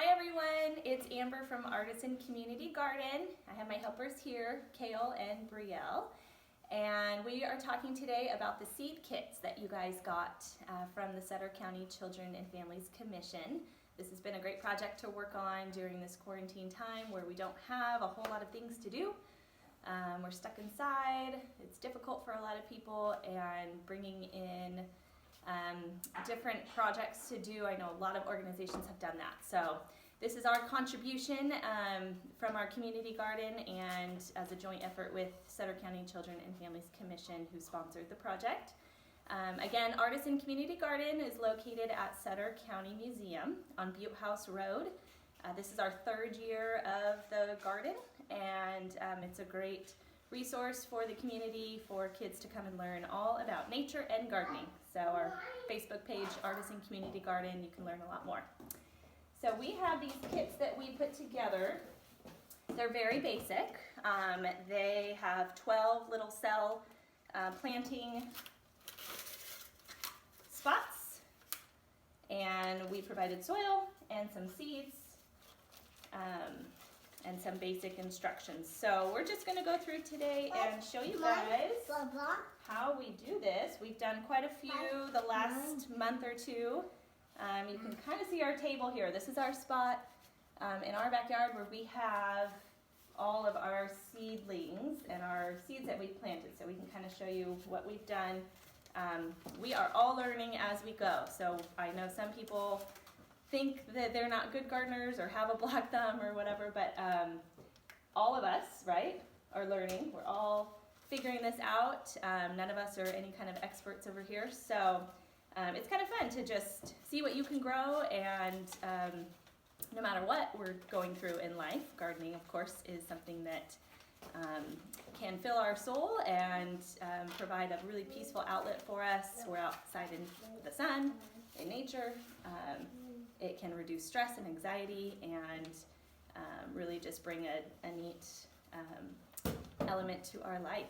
Hi everyone, it's Amber from Artisan Community Garden. I have my helpers here, Kale and Brielle, and we are talking today about the seed kits that you guys got from the Sutter County Children and Families Commission. This has been a great project to work on during this quarantine time where we don't have a whole lot of things to do. We're stuck inside, it's difficult for a lot of people, and bringing in different projects to do. I know a lot of organizations have done that. So this is our contribution from our community garden and as a joint effort with Sutter County Children and Families Commission, who sponsored the project. Again, Artisan Community Garden is located at Sutter County Museum on Butte House Road. This is our third year of the garden, and it's a great resource for the community for kids to come and learn all about nature and gardening. So our Facebook page, Artisan Community Garden, you can learn a lot more. So we have these kits that we put together. They're very basic. They have 12 little cell planting spots, and we provided soil and some seeds and some basic instructions. So we're just going to go through today and show you guys how we do this. We've done quite a few the last month or two. You can kind of see our table here. This is our spot in our backyard where we have all of our seedlings and our seeds that we've planted. So we can kind of show you what we've done. We are all learning as we go. So I know some people think that they're not good gardeners or have a black thumb or whatever, but all of us, right, are learning. We're all figuring this out. None of us are any kind of experts over here, so it's kind of fun to just see what you can grow, and no matter what we're going through in life, gardening, of course, is something that can fill our soul and provide a really peaceful outlet for us. We're outside in the sun, in nature. It can reduce stress and anxiety and really just bring a neat element to our life.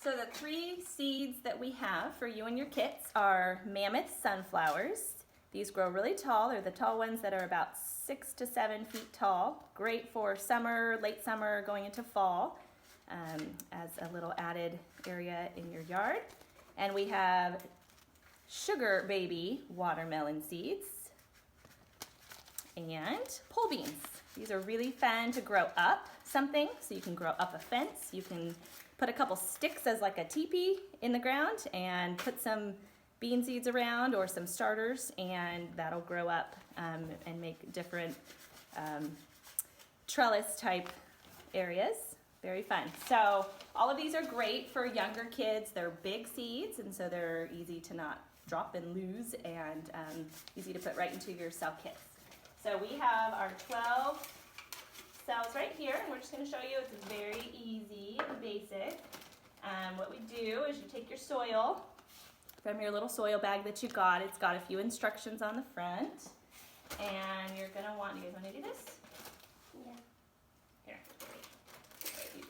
So the three seeds that we have for you and your kits are Mammoth Sunflowers. These grow really tall. They're the tall ones that are about 6 to 7 feet tall. Great for summer, late summer, going into fall as a little added area in your yard. And we have Sugar Baby watermelon seeds and pole beans. These are really fun to grow up something, so you can grow up a fence. You can put a couple sticks as like a teepee in the ground and put some bean seeds around or some starters, and that'll grow up and make different trellis type areas. Very fun. So all of these are great for younger kids. They're big seeds, and so they're easy to not drop and lose, and easy to put right into your cell kits. So we have our 12 cells right here, and we're just going to show you it's very easy and basic. What we do is you take your soil from your little soil bag that you got. It's got a few instructions on the front, and you're going to want, you guys want to do this? Yeah. Here, what you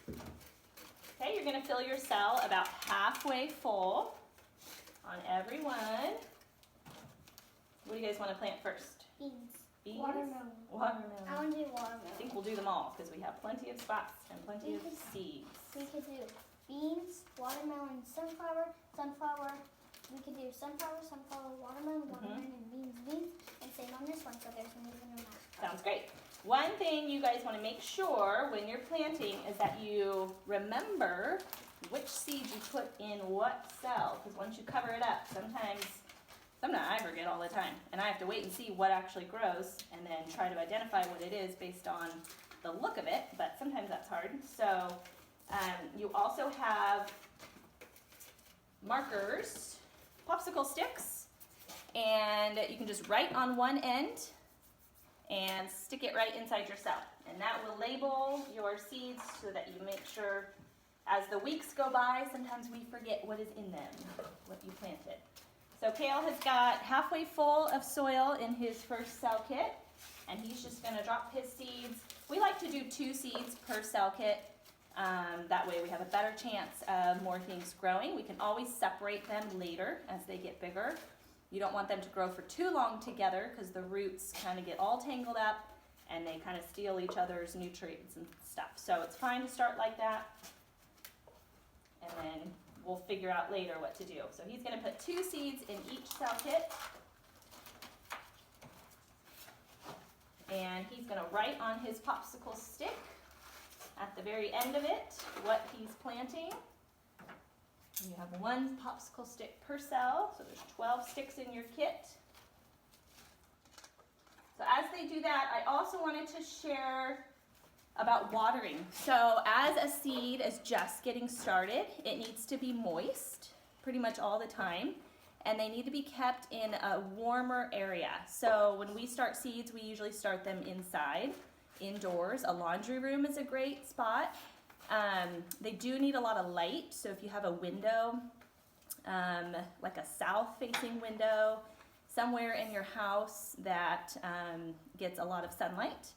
do. Okay, you're going to fill your cell about halfway full on every one. What do you guys want to plant first? Beans. Beans? Watermelon. Watermelon. I want to do watermelon. I think we'll do them all because we have plenty of spots and plenty of seeds. We could do beans, watermelon, sunflower. We could do sunflower, watermelon, and beans. And same on this one, so there's an even amount. Sounds great. One thing you guys want to make sure when you're planting is that you remember which seeds you put in what cell, because once you cover it up, sometimes I forget all the time, and I have to wait and see what actually grows and then try to identify what it is based on the look of it, but sometimes that's hard. So you also have markers, popsicle sticks, and you can just write on one end and stick it right inside your cell, and that will label your seeds so that you make sure as the weeks go by, sometimes we forget what is in them, what you planted. So Kale has got halfway full of soil in his first cell kit, and he's just going to drop his seeds. We like to do 2 seeds per cell kit. That way we have a better chance of more things growing. We can always separate them later as they get bigger. You don't want them to grow for too long together because the roots kind of get all tangled up and they kind of steal each other's nutrients and stuff. So it's fine to start like that, and then we'll figure out later what to do. So he's going to put 2 seeds in each cell kit, and he's going to write on his popsicle stick at the very end of it what he's planting. You have 1 popsicle stick per cell, so there's 12 sticks in your kit. So as they do that, I also wanted to share about watering. So as a seed is just getting started, it needs to be moist pretty much all the time, and they need to be kept in a warmer area. So when we start seeds, we usually start them inside, indoors. A laundry room is a great spot. They do need a lot of light, so if you have a window, like a south-facing window, somewhere in your house that gets a lot of sunlight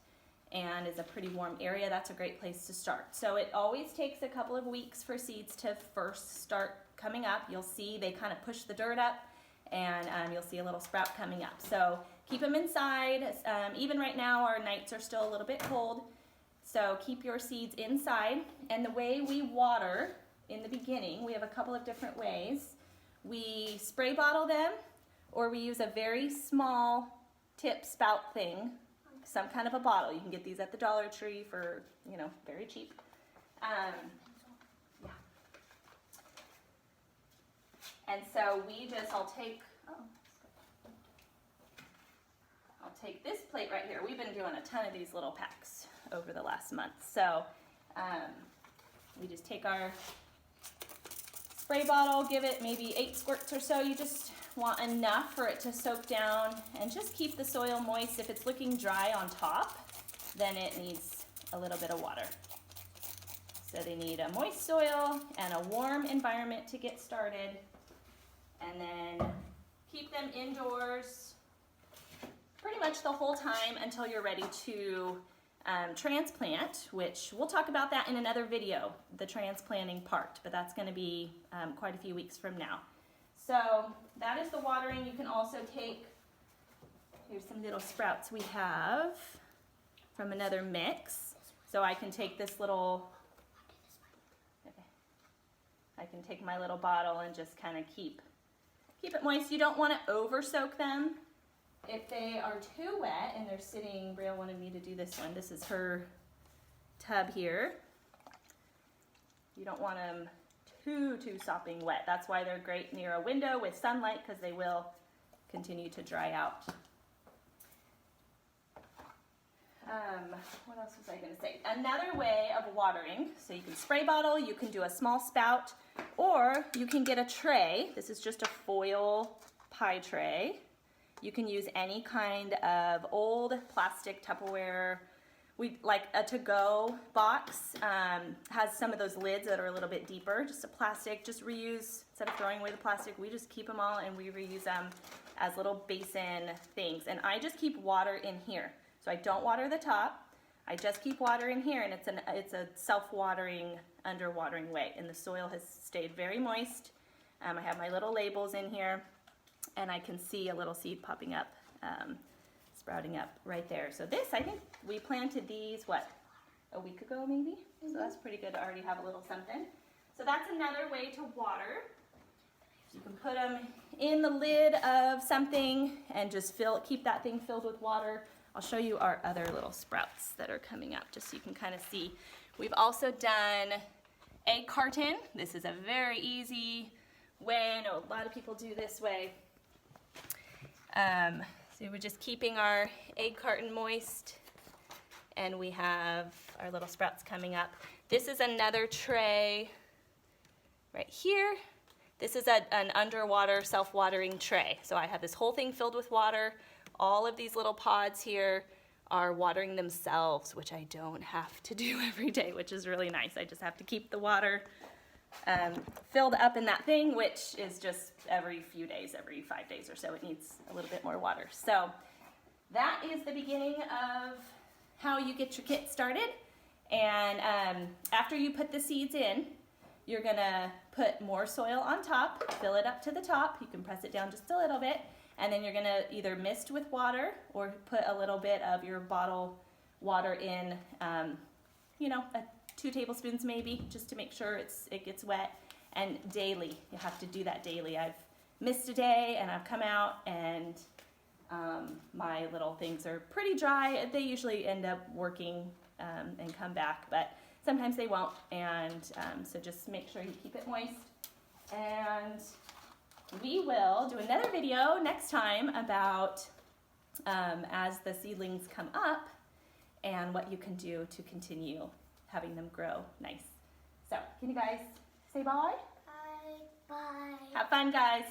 and is a pretty warm area, that's a great place to start. So it always takes a couple of weeks for seeds to first start coming up. You'll see they kind of push the dirt up, and you'll see a little sprout coming up. So keep them inside. Even right now, our nights are still a little bit cold, so keep your seeds inside. And the way we water in the beginning, we have a couple of different ways. We spray bottle them, or we use a very small tip spout thing, some kind of a bottle. You can get these at the Dollar Tree for, very cheap. Yeah. And so I'll take this plate right here. We've been doing a ton of these little packs over the last month. So we just take our spray bottle, give it maybe 8 squirts or so. You just want enough for it to soak down, and just keep the soil moist. If it's looking dry on top, then it needs a little bit of water. So they need a moist soil and a warm environment to get started, and then keep them indoors pretty much the whole time until you're ready to transplant, which we'll talk about that in another video, the transplanting part, but that's going to be quite a few weeks from now. So that is the watering. You can also take, here's some little sprouts we have from another mix. So I can take this little, I can take my little bottle and just kind of keep it moist. You don't want to over soak them. If they are too wet and they're sitting, Brielle wanted me to do this one. This is her tub here. You don't want them too sopping wet. That's why they're great near a window with sunlight, because they will continue to dry out. What else was I going to say? Another way of watering, so you can spray bottle, you can do a small spout, or you can get a tray. This is just a foil pie tray. You can use any kind of old plastic Tupperware. Like a to-go box has some of those lids that are a little bit deeper, just a plastic, just reuse. Instead of throwing away the plastic, we just keep them all and we reuse them as little basin things. And I just keep water in here. So I don't water the top, I just keep water in here, and it's a self-watering, underwatering way. And the soil has stayed very moist. I have my little labels in here, and I can see a little seed popping up. Sprouting up right there. So this, I think we planted these, a week ago maybe? Mm-hmm. So that's pretty good to already have a little something. So that's another way to water. You can put them in the lid of something and just keep that thing filled with water. I'll show you our other little sprouts that are coming up just so you can kind of see. We've also done egg carton. This is a very easy way. I know a lot of people do this way. So we're just keeping our egg carton moist, and we have our little sprouts coming up. This is another tray right here. This is an underwater self-watering tray. So I have this whole thing filled with water. All of these little pods here are watering themselves, which I don't have to do every day, which is really nice. I just have to keep the water filled up in that thing, which is just every few days, every 5 days or so, it needs a little bit more water. So that is the beginning of how you get your kit started. And after you put the seeds in, you're gonna put more soil on top, fill it up to the top. You can press it down just a little bit. And then you're gonna either mist with water or put a little bit of your bottle water in, 2 tablespoons maybe, just to make sure it gets wet. And daily, you have to do that daily. I've missed a day and I've come out and my little things are pretty dry. They usually end up working and come back, but sometimes they won't. And so just make sure you keep it moist. And we will do another video next time about as the seedlings come up and what you can do to continue having them grow nice. So, can you guys say bye? Bye. Have fun, guys.